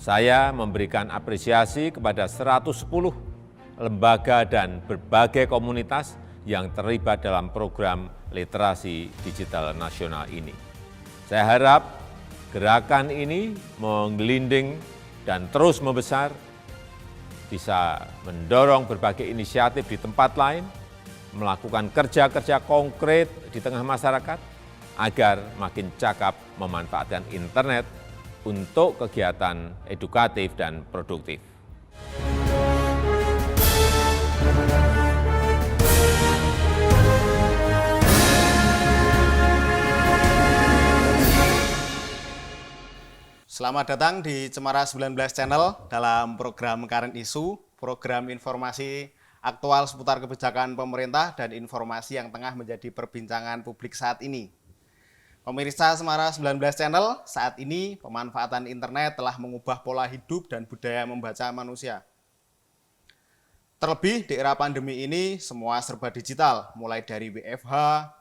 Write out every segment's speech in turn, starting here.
Saya memberikan apresiasi kepada 110 lembaga dan berbagai komunitas yang terlibat dalam program literasi digital nasional ini. Saya harap gerakan ini menggelinding dan terus membesar, bisa mendorong berbagai inisiatif di tempat lain, melakukan kerja-kerja konkret di tengah masyarakat, agar makin cakap memanfaatkan internet untuk kegiatan edukatif dan produktif. Selamat datang di Cemara 19 Channel dalam program Current Issue, program informasi aktual seputar kebijakan pemerintah dan informasi yang tengah menjadi perbincangan publik saat ini. Pemirsa Cemara 19 Channel, saat ini pemanfaatan internet telah mengubah pola hidup dan budaya membaca manusia. Terlebih di era pandemi ini, semua serba digital, mulai dari WFH,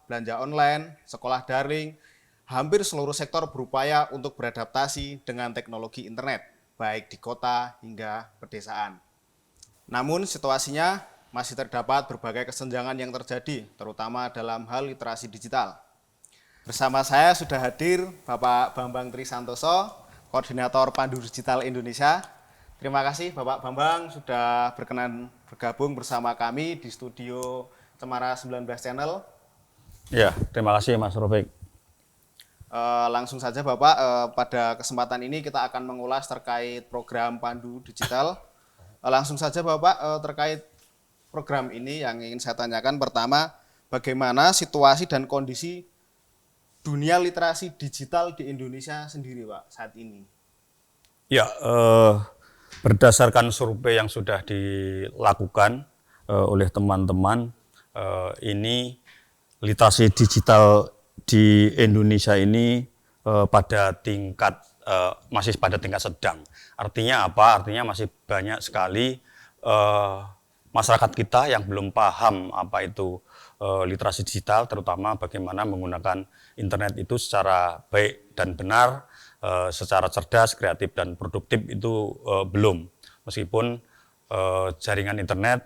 belanja online, sekolah daring, hampir seluruh sektor berupaya untuk beradaptasi dengan teknologi internet, baik di kota hingga pedesaan. Namun situasinya masih terdapat berbagai kesenjangan yang terjadi, terutama dalam hal literasi digital. Bersama saya sudah hadir Bapak Bambang Trisantoso, Koordinator Pandu Digital Indonesia. Terima kasih Bapak Bambang sudah berkenan bergabung bersama kami di studio Cemara 19 Channel. Ya, terima kasih Mas Rofik. Langsung saja Bapak, pada kesempatan ini kita akan mengulas terkait program Pandu Digital. Langsung saja Bapak, terkait program ini yang ingin saya tanyakan pertama, bagaimana situasi dan kondisi dunia literasi digital di Indonesia sendiri Pak saat ini? Ya, berdasarkan survei yang sudah dilakukan oleh teman-teman, ini literasi digital di Indonesia ini masih pada tingkat sedang. Artinya apa? Artinya masih banyak sekali masyarakat kita yang belum paham apa itu literasi digital, terutama bagaimana menggunakan internet itu secara baik dan benar, secara cerdas, kreatif dan produktif itu belum. Meskipun jaringan internet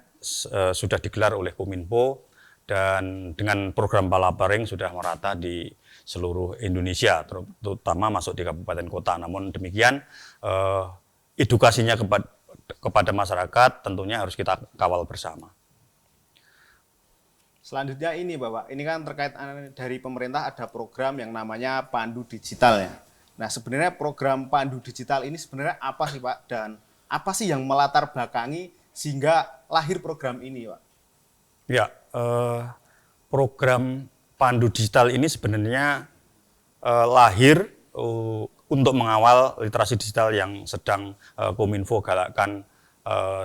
sudah digelar oleh Kominfo, dan dengan program Palaparing sudah merata di seluruh Indonesia, terutama masuk di kabupaten kota. Namun demikian, edukasinya kepada masyarakat tentunya harus kita kawal bersama. Selanjutnya ini Bapak, ini kan terkait dari pemerintah ada program yang namanya Pandu Digital ya. Nah sebenarnya program Pandu Digital ini sebenarnya apa sih Pak? Dan apa sih yang melatar belakangi sehingga lahir program ini Pak? Ya, program Pandu Digital ini sebenarnya lahir untuk mengawal literasi digital yang sedang Kominfo galakkan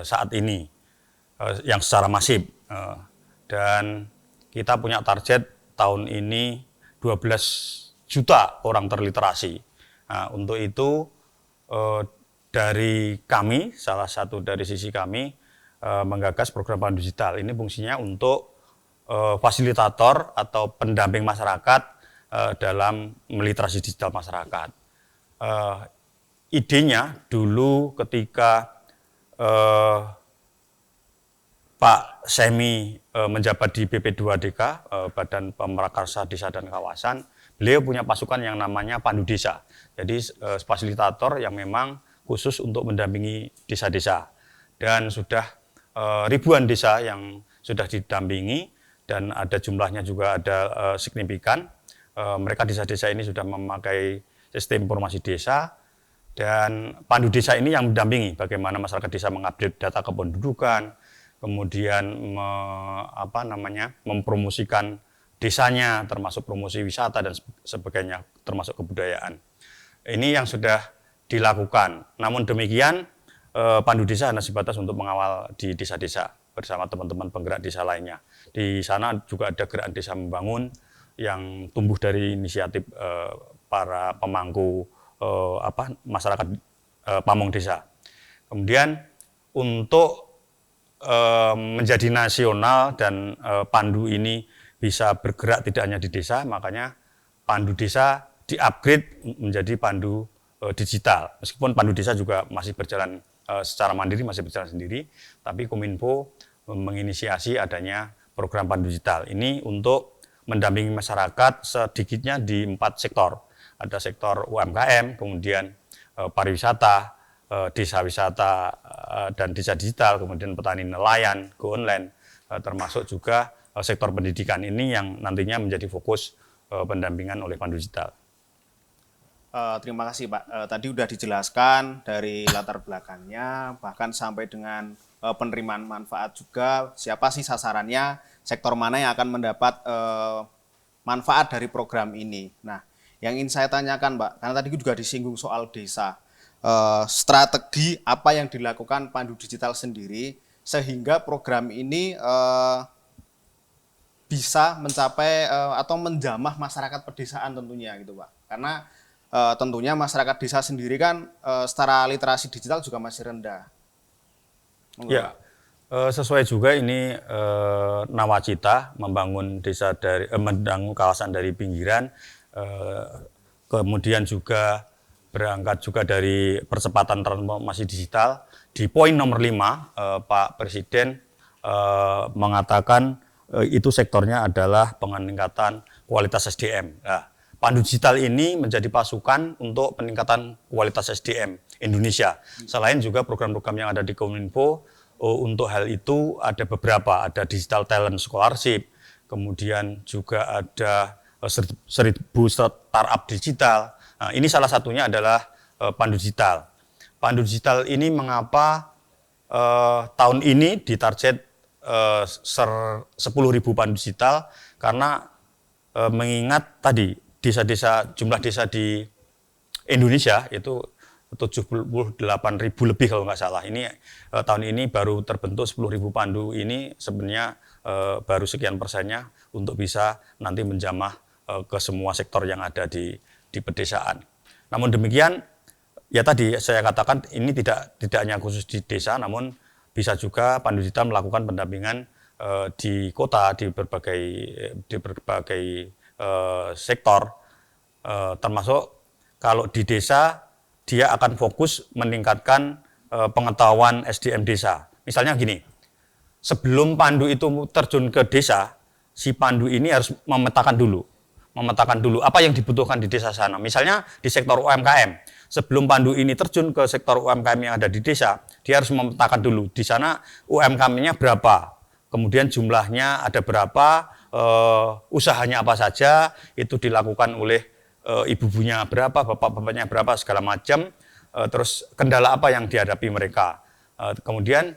saat ini, yang secara masif. Dan kita punya target tahun ini 12 juta orang terliterasi. Nah, untuk itu dari kami, salah satu dari sisi kami, menggagas program Pandu Digital. Ini fungsinya untuk fasilitator atau pendamping masyarakat dalam meliterasi digital masyarakat. Idenya dulu ketika Pak Semi menjabat di BP2DK, Badan Pemrakarsa Desa dan Kawasan, beliau punya pasukan yang namanya Pandu Desa. Jadi fasilitator yang memang khusus untuk mendampingi desa-desa. Dan sudah ribuan desa yang sudah didampingi dan ada jumlahnya juga ada signifikan. Mereka desa-desa ini sudah memakai sistem informasi desa dan Pandu Desa ini yang mendampingi bagaimana masyarakat desa mengupdate data kependudukan, kemudian mempromosikan desanya, termasuk promosi wisata dan sebagainya, termasuk kebudayaan. Ini yang sudah dilakukan. Namun demikian, Pandu Desa hanya sebatas untuk mengawal di desa-desa bersama teman-teman penggerak desa lainnya. Di sana juga ada gerakan desa membangun yang tumbuh dari inisiatif para pemangku masyarakat pamong desa. Kemudian untuk menjadi nasional dan Pandu ini bisa bergerak tidak hanya di desa, makanya Pandu Desa di-upgrade menjadi Pandu digital. Meskipun Pandu Desa juga masih berjalan secara mandiri, masih berjalan sendiri, tapi Kominfo menginisiasi adanya program Pandu Digital. Ini untuk mendampingi masyarakat sedikitnya di 4 sektor. Ada sektor UMKM, kemudian pariwisata, desa wisata dan desa digital, kemudian petani nelayan, go online, termasuk juga sektor pendidikan ini yang nantinya menjadi fokus pendampingan oleh Pandu Digital. Terima kasih Pak. Tadi sudah dijelaskan dari latar belakangnya, bahkan sampai dengan penerimaan manfaat juga, siapa sih sasarannya, sektor mana yang akan mendapat manfaat dari program ini. Nah, yang ingin saya tanyakan Pak, karena tadi juga disinggung soal desa, strategi apa yang dilakukan Pandu Digital sendiri, sehingga program ini bisa mencapai atau menjamah masyarakat pedesaan tentunya gitu Pak. Karena tentunya masyarakat desa sendiri kan secara literasi digital juga masih rendah. Ya, sesuai juga ini nawacita membangun desa dari membangun kawasan dari pinggiran, kemudian juga berangkat juga dari percepatan transformasi digital. Di poin nomor 5, Pak Presiden mengatakan itu sektornya adalah peningkatan kualitas SDM. Nah, Pandu Digital ini menjadi pasukan untuk peningkatan kualitas SDM Indonesia. Selain juga program-program yang ada di Kominfo, untuk hal itu ada beberapa, ada Digital Talent Scholarship, kemudian juga ada 1000 startup digital. Nah, ini salah satunya adalah Pandu Digital. Pandu Digital ini mengapa tahun ini ditarget 10.000 Pandu Digital, karena mengingat tadi jumlah desa di Indonesia itu 78.000 lebih kalau nggak salah. Ini tahun ini baru terbentuk 10.000 Pandu ini sebenarnya baru sekian persennya untuk bisa nanti menjamah ke semua sektor yang ada di pedesaan. Namun demikian, ya tadi saya katakan ini tidak hanya khusus di desa, namun bisa juga Pandu Digital melakukan pendampingan di kota, di berbagai sektor, termasuk kalau di desa dia akan fokus meningkatkan pengetahuan SDM desa. Misalnya gini, sebelum Pandu itu terjun ke desa, si Pandu ini harus memetakan dulu apa yang dibutuhkan di desa sana. Misalnya di sektor UMKM, sebelum Pandu ini terjun ke sektor UMKM yang ada di desa, dia harus memetakan dulu di sana UMKM-nya berapa, kemudian jumlahnya ada berapa, usahanya apa saja, itu dilakukan oleh ibu-ibunya berapa, bapak-bapaknya berapa, segala macam, terus kendala apa yang dihadapi mereka. Kemudian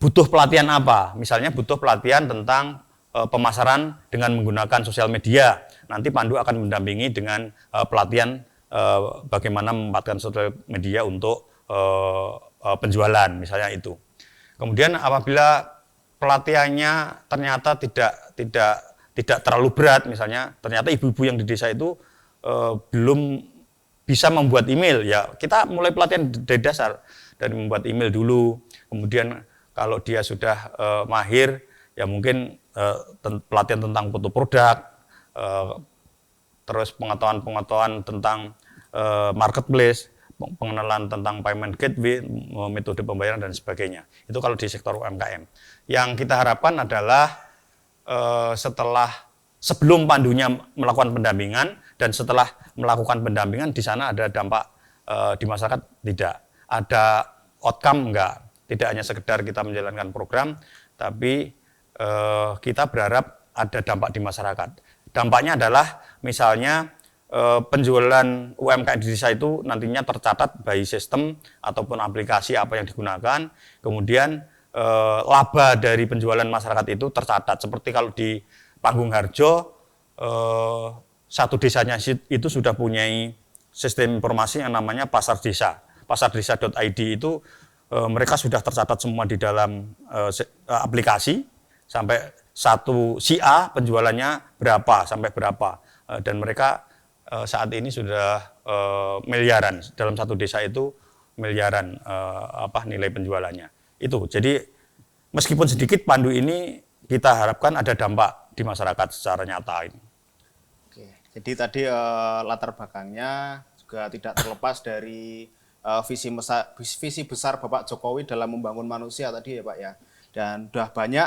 butuh pelatihan apa, misalnya butuh pelatihan tentang pemasaran dengan menggunakan sosial media. Nanti Pandu akan mendampingi dengan pelatihan bagaimana memanfaatkan sosial media untuk penjualan, misalnya itu. Kemudian apabila pelatihannya ternyata tidak terlalu berat, misalnya ternyata ibu-ibu yang di desa itu belum bisa membuat email, ya kita mulai pelatihan dari dasar, dari membuat email dulu. Kemudian kalau dia sudah mahir, ya mungkin pelatihan tentang foto produk, terus pengetahuan tentang marketplace, pengenalan tentang payment gateway, metode pembayaran dan sebagainya. Itu kalau di sektor UMKM. Yang kita harapkan adalah sebelum Pandunya melakukan pendampingan dan setelah melakukan pendampingan di sana ada dampak di masyarakat, tidak ada outcome, enggak. Tidak hanya sekedar kita menjalankan program, tapi kita berharap ada dampak di masyarakat. Dampaknya adalah misalnya penjualan UMKM di desa itu nantinya tercatat by sistem ataupun aplikasi apa yang digunakan, kemudian laba dari penjualan masyarakat itu tercatat. Seperti kalau di Panggung Harjo, satu desanya itu sudah punya sistem informasi yang namanya pasar desa. Pasardesa.id itu mereka sudah tercatat semua di dalam aplikasi, sampai satu si A penjualannya berapa sampai berapa, dan mereka saat ini sudah miliaran, dalam satu desa itu miliaran nilai penjualannya. Itu jadi meskipun sedikit, Pandu ini kita harapkan ada dampak di masyarakat secara nyata ini. Oke, jadi tadi latar belakangnya juga tidak terlepas dari visi besar Bapak Jokowi dalam membangun manusia tadi ya Pak ya. Dan sudah banyak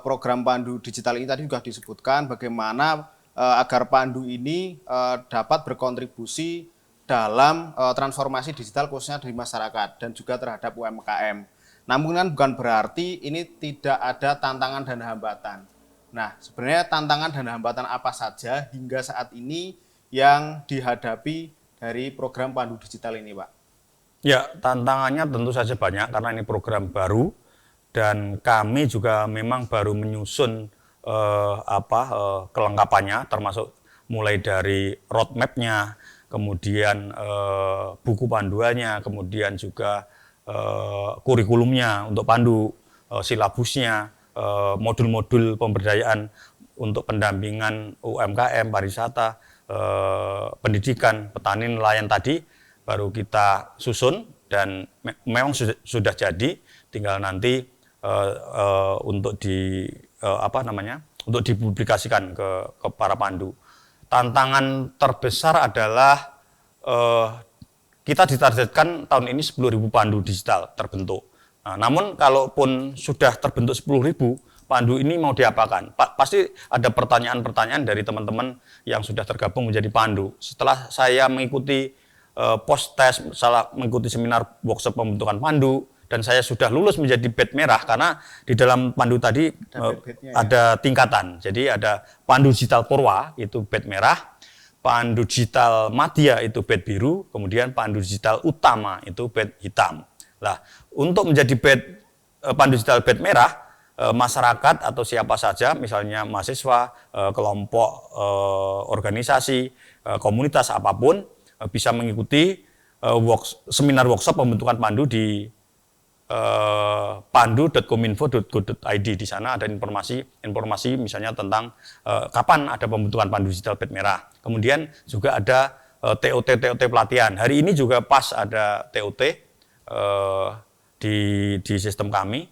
program pandu digital ini tadi juga disebutkan bagaimana agar pandu ini dapat berkontribusi dalam transformasi digital khususnya di masyarakat dan juga terhadap UMKM. Namun kan bukan berarti ini tidak ada tantangan dan hambatan. Nah, sebenarnya tantangan dan hambatan apa saja hingga saat ini yang dihadapi dari program pandu digital ini, Pak? Ya, tantangannya tentu saja banyak karena ini program baru dan kami juga memang baru menyusun kelengkapannya, termasuk mulai dari roadmap-nya, kemudian buku panduannya, kemudian juga kurikulumnya untuk pandu, silabusnya, modul-modul pemberdayaan untuk pendampingan UMKM, pariwisata, pendidikan, petani, nelayan tadi baru kita susun dan memang sudah jadi, tinggal nanti untuk untuk dipublikasikan ke para pandu. Tantangan terbesar adalah kita ditargetkan tahun ini 10.000 pandu digital terbentuk. Nah, namun kalaupun sudah terbentuk 10.000 pandu ini mau diapakan? Pasti ada pertanyaan-pertanyaan dari teman-teman yang sudah tergabung menjadi pandu. Setelah saya mengikuti post test, mengikuti seminar workshop pembentukan pandu, dan saya sudah lulus menjadi badge merah karena di dalam pandu tadi ada tingkatan. Jadi ada pandu digital Purwa itu badge merah, pandu digital Madya itu badge biru, kemudian pandu digital Utama itu badge hitam. Nah, untuk menjadi pandu digital badge merah, masyarakat atau siapa saja, misalnya mahasiswa, kelompok organisasi, komunitas apapun, bisa mengikuti seminar workshop pembentukan pandu di pandu.kominfo.go.id. Di sana ada informasi misalnya tentang kapan ada pembentukan pandu digital badge merah. Kemudian juga ada TOT pelatihan. Hari ini juga pas ada TOT di sistem kami,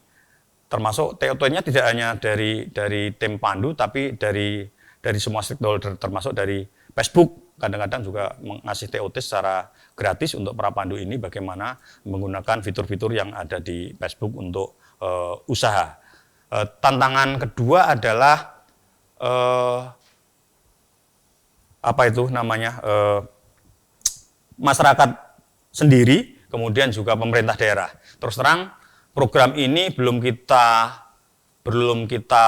termasuk TOT-nya tidak hanya dari tim pandu, tapi dari semua stakeholder, termasuk dari Facebook. Kadang-kadang juga mengasih TOT secara gratis untuk para pandu ini bagaimana menggunakan fitur-fitur yang ada di Facebook untuk usaha. Tantangan kedua adalah masyarakat sendiri, kemudian juga pemerintah daerah. Terus terang, program ini belum kita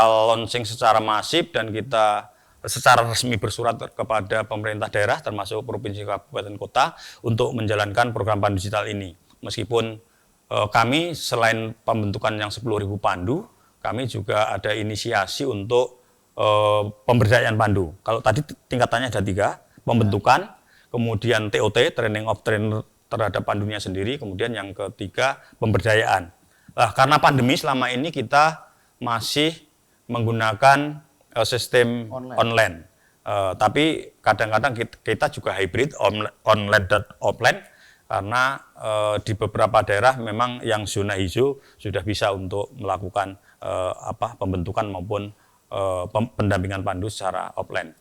launching secara masif dan kita secara resmi bersurat kepada pemerintah daerah termasuk provinsi, kabupaten, kota untuk menjalankan program pandu digital ini. Meskipun kami selain pembentukan yang 10.000 pandu, kami juga ada inisiasi untuk pemberdayaan pandu. Kalau tadi tingkatannya ada 3, pembentukan, kemudian TOT, training of trainer terhadap pandunya sendiri, kemudian yang ketiga pemberdayaan. Nah, karena pandemi selama ini kita masih menggunakan sistem online. Tapi kadang-kadang kita juga hybrid online dan offline karena di beberapa daerah memang yang zona hijau sudah bisa untuk melakukan pembentukan maupun pendampingan pandu secara offline.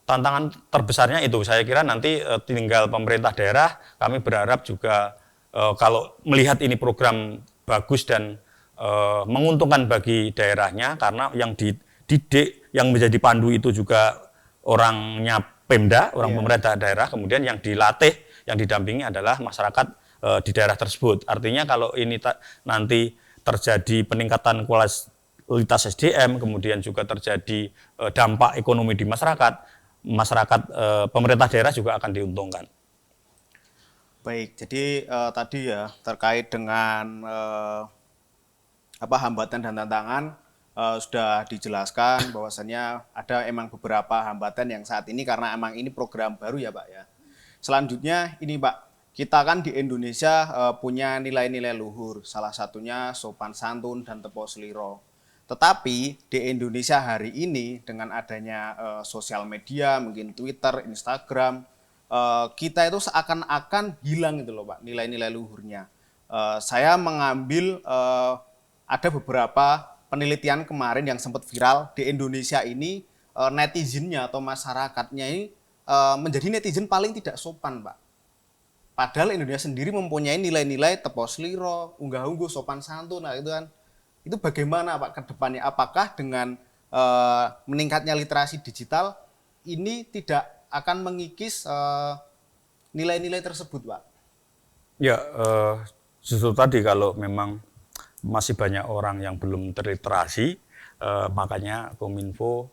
Tantangan terbesarnya itu, saya kira nanti tinggal pemerintah daerah. Kami berharap juga kalau melihat ini program bagus dan menguntungkan bagi daerahnya, karena yang dididik, yang menjadi pandu itu juga orangnya Pemda, orang pemerintah daerah, kemudian yang dilatih, yang didampingi adalah masyarakat di daerah tersebut. Artinya kalau ini nanti terjadi peningkatan kualitas SDM, kemudian juga terjadi dampak ekonomi di masyarakat, pemerintah daerah juga akan diuntungkan. Baik, jadi tadi ya terkait dengan hambatan dan tantangan sudah dijelaskan bahwasannya ada emang beberapa hambatan yang saat ini karena emang ini program baru ya Pak ya. Selanjutnya ini Pak, kita kan di Indonesia punya nilai-nilai luhur, salah satunya sopan santun dan tepo seliro. Tetapi di Indonesia hari ini dengan adanya sosial media, mungkin Twitter, Instagram, kita itu seakan-akan hilang itu loh Pak, nilai-nilai luhurnya. Saya mengambil ada beberapa penelitian kemarin yang sempat viral di Indonesia ini, netizennya atau masyarakatnya ini menjadi netizen paling tidak sopan Pak. Padahal Indonesia sendiri mempunyai nilai-nilai tepos liro, unggah-ungguh, sopan santun, nah itu kan. Itu bagaimana Pak ke depannya? Apakah dengan meningkatnya literasi digital ini tidak akan mengikis nilai-nilai tersebut, Pak? Ya, justru tadi kalau memang masih banyak orang yang belum terliterasi, makanya Kominfo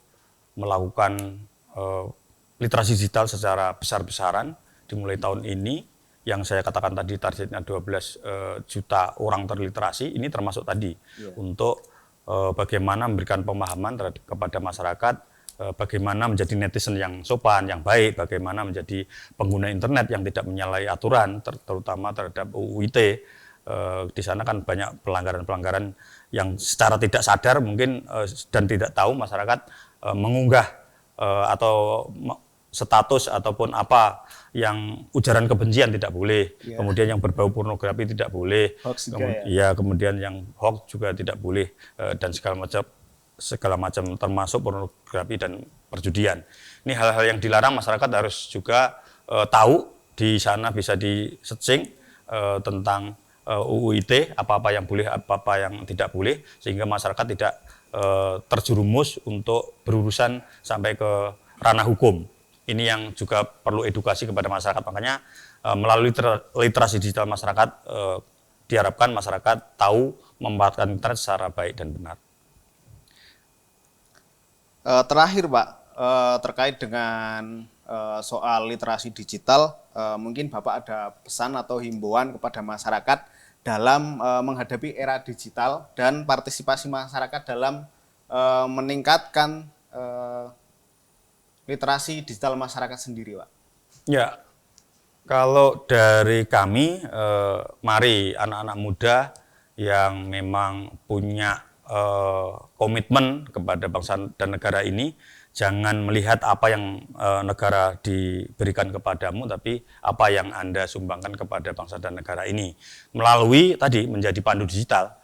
melakukan literasi digital secara besar-besaran dimulai tahun ini. Yang saya katakan tadi targetnya 12 juta orang terliterasi, ini termasuk tadi untuk bagaimana memberikan pemahaman kepada masyarakat, bagaimana menjadi netizen yang sopan, yang baik, bagaimana menjadi pengguna internet yang tidak menyalahi aturan, terutama terhadap UU ITE. Di sana kan banyak pelanggaran-pelanggaran yang secara tidak sadar mungkin dan tidak tahu masyarakat mengunggah atau status ataupun apa yang ujaran kebencian tidak boleh, kemudian yang berbau pornografi tidak boleh, Hoax juga ya? Kemudian yang hoax juga tidak boleh, dan segala macam termasuk pornografi dan perjudian. Ini hal-hal yang dilarang, masyarakat harus juga tahu. Di sana bisa di-searching tentang UU ITE, apa-apa yang boleh, apa-apa yang tidak boleh, sehingga masyarakat tidak terjerumus untuk berurusan sampai ke ranah hukum. Ini yang juga perlu edukasi kepada masyarakat. Makanya melalui literasi digital masyarakat diharapkan masyarakat tahu memanfaatkan internet secara baik dan benar. Terakhir Pak, terkait dengan soal literasi digital, mungkin Bapak ada pesan atau himbauan kepada masyarakat dalam menghadapi era digital dan partisipasi masyarakat dalam meningkatkan literasi digital masyarakat sendiri, Pak? Ya, kalau dari kami, mari anak-anak muda yang memang punya komitmen kepada bangsa dan negara ini, jangan melihat apa yang negara diberikan kepadamu, tapi apa yang Anda sumbangkan kepada bangsa dan negara ini. Melalui tadi menjadi pandu digital,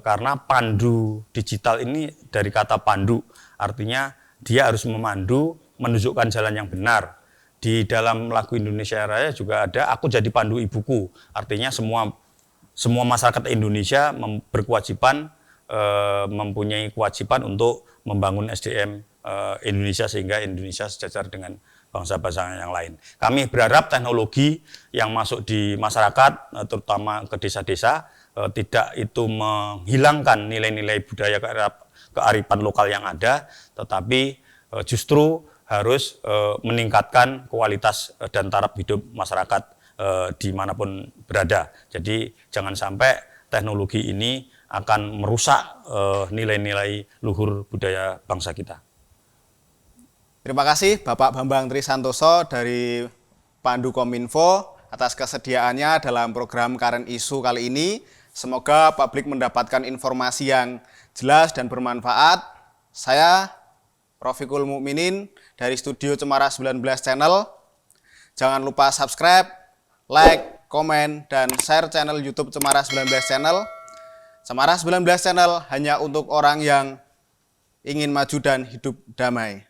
karena pandu digital ini dari kata pandu, artinya dia harus memandu, menunjukkan jalan yang benar. Di dalam lagu Indonesia Raya juga ada, aku jadi pandu ibuku. Artinya semua masyarakat Indonesia berkewajiban, mempunyai kewajiban untuk membangun SDM Indonesia sehingga Indonesia sejajar dengan bangsa-bangsa yang lain. Kami berharap teknologi yang masuk di masyarakat, terutama ke desa-desa, tidak itu menghilangkan nilai-nilai budaya kearifan lokal yang ada, tetapi justru harus meningkatkan kualitas dan taraf hidup masyarakat dimanapun berada. Jadi jangan sampai teknologi ini akan merusak nilai-nilai luhur budaya bangsa kita. Terima kasih Bapak Bambang Trisantoso dari Pandu Kominfo atas kesediaannya dalam program Current Issue kali ini. Semoga publik mendapatkan informasi yang jelas dan bermanfaat. Saya Rofiqul Mukminin dari Studio Cemara 19 Channel. Jangan lupa subscribe, like, komen, dan share channel YouTube Cemara 19 Channel. Cemara 19 Channel hanya untuk orang yang ingin maju dan hidup damai.